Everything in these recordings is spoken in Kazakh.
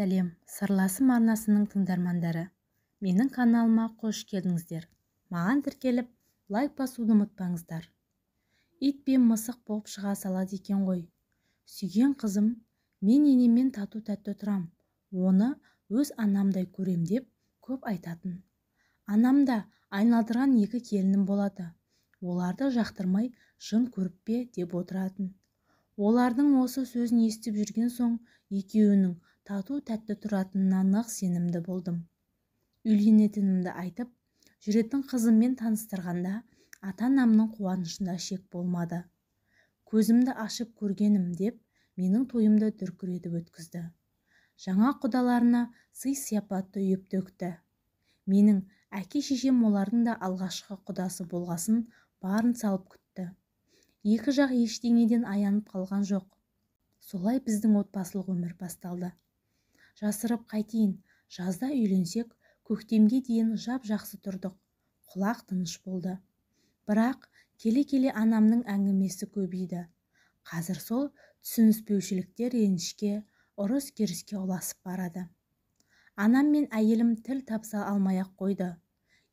Сәлем, сырласым арнасының тыңдармандары. Менің каналыма қош келдіңіздер. Маған тіркеліп, лайк басуды ұмытпаңыздар. Ит пен мысық болып шыға салады екен ғой. Сүйген қызым, мен енеммен тату-тәтті тұрам. Оны өз анамдай көрем деп көп айтатын. Анамда айналдырған екі келінім болады. Оларды жақтырмай жын көріп пе деп отыратын. Олардың осы сөзін естіп жүрген соң екеуінің тату-тәтті тұратынына нық сенімді болдым. Үйленетінімді айтып, жүретін қызыммен таныстырғанда ата-анамның қуанышында шек болмады. Көзімді ашып көргенім деп менің тойымды дүркіретіп өткізді. Жаңа құдаларына сый-сияпатты үйіп төкті. Менің әке-шешем олардың да алғашқы құдасы болғасын барын салып күтті. Екі жақ ештеңеден аянып қалған жоқ. Солай біздің отбасылық өмір басталды. Жасырып қайтейін, жазда үйленсек, көктемге дейін жап-жақсы тұрдық. Құлақ тыныш болды. Бірақ келе-келе анамның әңгімесі көбейді. Қазір сол түсініспеушіліктер ренішке, ұрыс-керіске ұласып барады. Анам мен әйелім тіл табыса алмай-ақ қойды.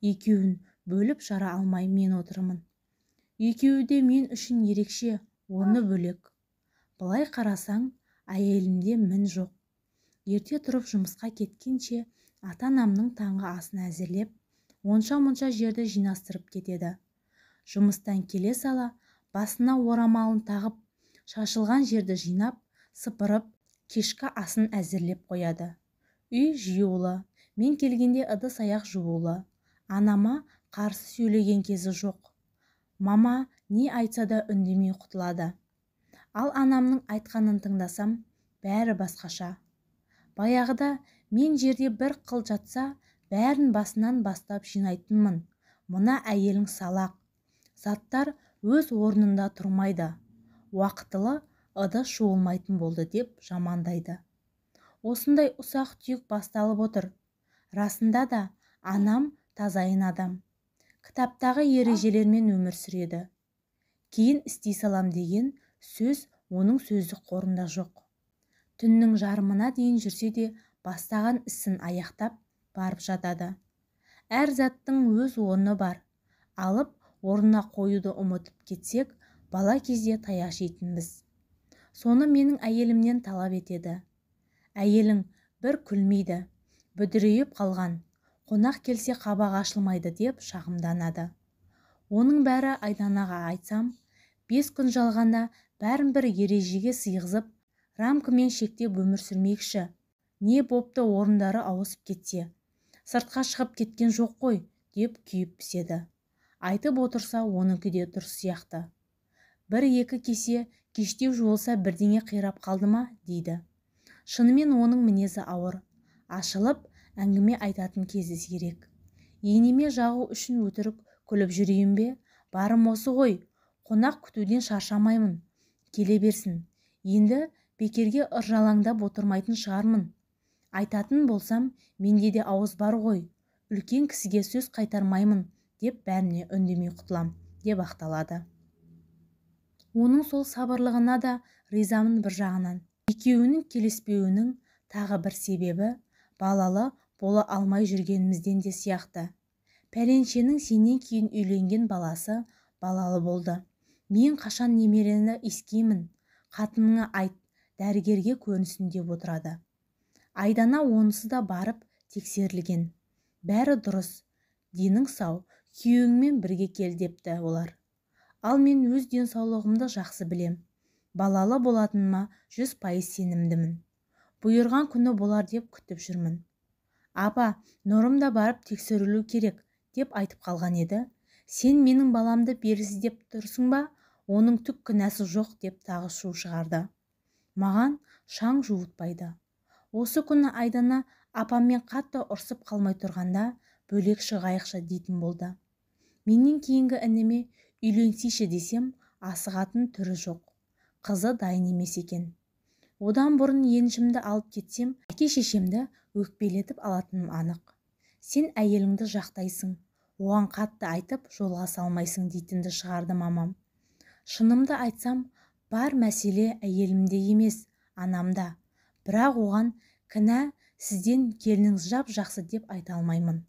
Екеуін бөліп жара алмай мен отырмын. Екеуі де мен үшін ерекше, орны бөлек. Былай қарасаң, әйелімде мін жоқ. Ерте тұрып жұмысқа кеткенше ата-анамның таңғы асын әзірлеп, онша-мұнша жерді жинастырып кетеді. Жұмыстан келе сала, басына орамалын тағып, шашылған жерді жинап, сыпырып, кешкі асын әзірлеп қояды. Үй жиюлы, мен келгенде ыдыс-аяқ жуылы. Анама қарсы сөйлеген кезі жоқ. Мама не айтса да үндемей құтылады. Ал анамның айтқанын тыңдасам, бәрі басқаша. Баяғыда мен жерде бір қыл жатса, бәрін басынан бастап жинайтынмын. Мына әйелің салақ. Заттар өз орнында тұрмайды. Уақытылы ыдыс жуылмайтын болды деп жамандайды. Осындай ұсақ-түйек басталып отыр. Расында да анам тазайын адам. Кітаптағы ережелермен өмір сүреді. Кейін істей салам деген сөз оның сөздік қорында жоқ. Түннің жарымына дейін жүрсе де бастаған ісін аяқтап барып жатады. Әр заттың өз орны бар. Алып орнына қоюды ұмытып кетсек, бала кезде таяқ жейтінбіз. Соны менің әйелімнен талап етеді. Әйелің бір күлмейді, бүдірейіп қалған. Қонақ келсе қабақ ашылмайды деп шағымданады. Оның бәрі Айданаға айтсам, 5 күн жалғанда бәрін бір ережеге сыйғызып, рамкамен шектеп өмір сүрмекші. Не бопты орындары ауысып кетсе. Сыртқа шығып кеткен жоқ қой, деп күйіп піседі. Айтып отырса, оныкі де дұрыс сияқты. 1-2 кесе кештеу жуылса бірдеңе қирап қалды ма, дейді. Шынымен оның мінезі ауыр. Ашылып, әңгіме айтатын кезі сирек. Енеме жағу үшін өтірік күліп жүрейін бе? Барым осы ғой. Қонақ күтуден шаршамаймын. Келе берсін. Енді бекерге ыржалаңдап отырмайтын шығармын. Айтатын болсам, менде де ауыз бар ғой. Үлкен кісіге сөз қайтармаймын деп бәріне үндемей құтылам, деп ақталады. Оның сол сабырлығына да ризамын бір жағынан. Екеуінің келіспеуінің тағы бір себебі балалы бола алмай жүргенімізден де сияқты. Пәленшенің сенен кейін үйленген баласы балалы болды. Мен қашан немерені иіскеймін, қатыныңа айт, дәрігерге көрінсін деп отырады. Айдана онысы да барып тексерілген. Бәрі дұрыс, денің сау, күйеуіңмен бірге кел депті олар. Ал мен өз денсаулығымды жақсы білем. Балалы болатыныма 100% сенімдімін. Бұйырған күні болар деп күтіп жүрмін. Апа, Нұрым да барып тексерілу керек деп айтып қалған еді. Сен менің баламды берісіз деп тұрсың ба? Оның түк күнәсі жоқ деп тағы шу шығарды. Маған шаң жуытпайды. Осы күні Айдана апаммен қатты ұрсып қалмай тұрғанда бөлек шығайықшы дейтін болды. Менен кейінгі ініме үйленсейші десем, асығатын түрі жоқ. Қызы дайын емес екен. Одан бұрын еншімді алып кетсем, әке-шешемді өкпелетіп алатыным анық. Сен әйеліңді жақтайсың, оған қатты айтып жолға салмайсың дейтінді шығарды мамам. Шынымды айтсам, бар мәселе әйелімде емес, анамда. Бірақ оған Кінә сізден, келініңіз жап-жақсы деп айта алмаймын.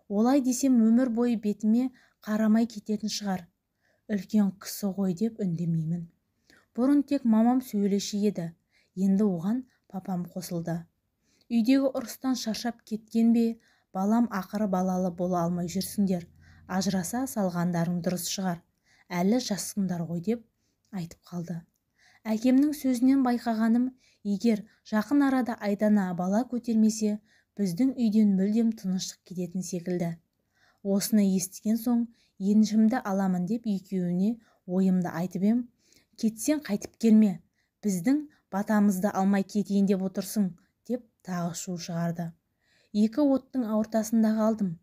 Олай десем өмір бойы бетіме қарамай кететін шығар. Үлкен кісі ғой деп үндемеймін. Бұрын тек мамам сөйлеші еді, енді оған папам қосылды. Үйдегі ұрыстан шаршап кеткен бе, балам ақыры балалы бола алмай жүрсіңдер, ажыраса салғандарың дұрыс шығар, әлі жассыңдар ғой деп айтып қалды. Әкемнің сөзінен байқағаным, егер жақын арада Айдана бала көтермесе, біздің үйден мүлдем тыныштық кететін секілді. Осыны естіген соң, еншімді аламын деп екеуіне ойымды айтып ем. Кетсең қайтып келме, біздің батамызды алмай кетейін деп отырсың, деп тағы шу шығарды. Екі оттың ортасында қалдым.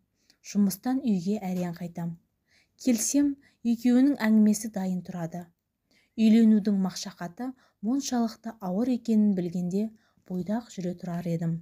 Жұмыстан үйге әрең қайтам. Келсем, екеуінің әңгімесі дайын тұрады. Үйленудің машақаты мұншалықты ауыр екенін білгенде бойдақ жүре тұрар едім.